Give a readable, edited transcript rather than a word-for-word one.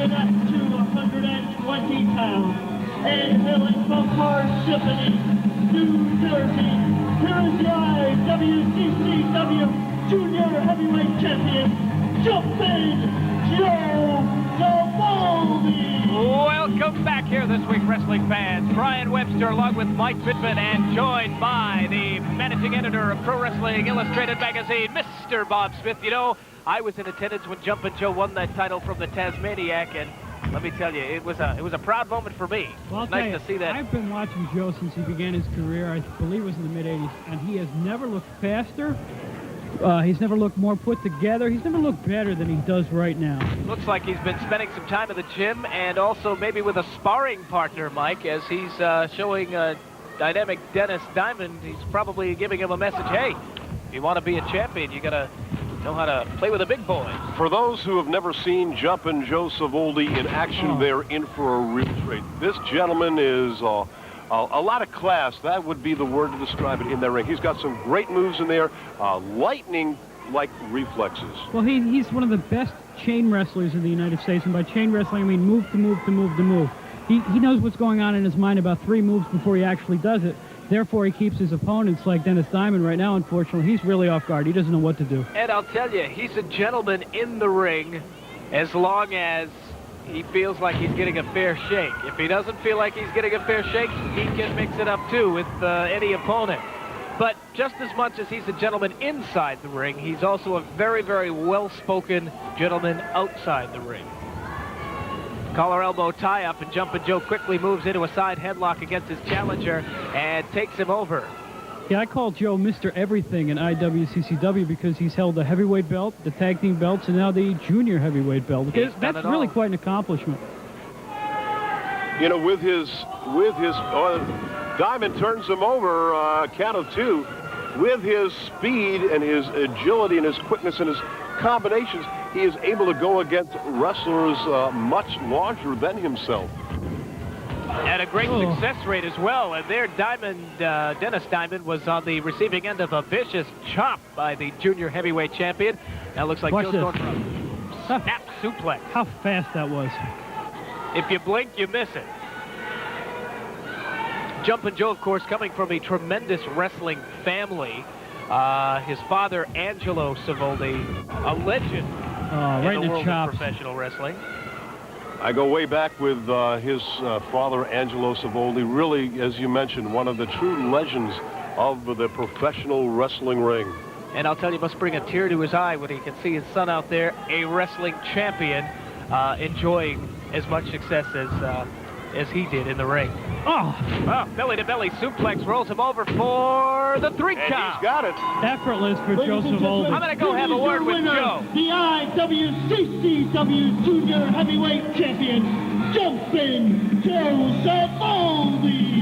weighing up to 120 pounds. And hailing from Parsippany, New Jersey, here is the WCCW Junior Heavyweight Champion, Jumpin' Joe Savoldi. Welcome back here this week, wrestling fans. Brian Webster along with Mike Pittman and joined by the managing editor of Pro Wrestling Illustrated magazine, Mr. Bob Smith. You know, I was in attendance when Jumpin' Joe won that title from the Tasmaniac, and let me tell you, it was a proud moment for me. Well, It's nice to see that. I've been watching Joe since he began his career. I believe it was in the mid-'80s, and he has never looked faster. He's never looked more put together. He's never looked better than he does right now. Looks like he's been spending some time at the gym and also maybe with a sparring partner, Mike, as he's showing dynamic Dennis Diamond. He's probably giving him a message, hey, if you want to be a champion, you got to know how to play with the big boys. For those who have never seen Jumpin' Joe Savoldi in action, they're in for a real treat. This gentleman is a lot of class. That would be the word to describe it in that ring. He's got some great moves in there, lightning-like reflexes. Well, he's one of the best chain wrestlers in the United States, and by chain wrestling, I mean move to move to move to move. He knows what's going on in his mind about 3 moves before he actually does it. Therefore, he keeps his opponents like Dennis Diamond right now. Unfortunately, he's really off guard. He doesn't know what to do. And I'll tell you, he's a gentleman in the ring as long as he feels like he's getting a fair shake. If he doesn't feel like he's getting a fair shake, he can mix it up too with any opponent. But just as much as he's a gentleman inside the ring, he's also a very, very well-spoken gentleman outside the ring. Collar elbow tie-up, and Jumpin' Joe quickly moves into a side headlock against his challenger and takes him over. Yeah, I call Joe Mr. Everything in IWCCW because he's held the heavyweight belt, the tag team belts, and now the junior heavyweight belt. That's really quite an accomplishment. You know, with his Diamond turns him over, count of 2. With his speed and his agility and his quickness and his combinations, he is able to go against wrestlers much larger than himself. And a great success rate as well. And there, Dennis Diamond was on the receiving end of a vicious chop by the junior heavyweight champion. Now looks like Joe's going for a snap suplex. How fast that was. If you blink, you miss it. Jumpin' Joe, of course, coming from a tremendous wrestling family. His father, Angelo Savoldi, a legend in the world of professional wrestling. I go way back with his father, Angelo Savoldi, really, as you mentioned, one of the true legends of the professional wrestling ring. And I'll tell you, it must bring a tear to his eye when he can see his son out there, a wrestling champion, enjoying as much success as he did in the ring. Belly-to-belly suplex rolls him over for the 3 count. And he's got it. Effortless for Joe Savoldi. I'm going to go have a word with Joe. The IWCCW Junior Heavyweight Champion, Jumpin' Joe Savoldi.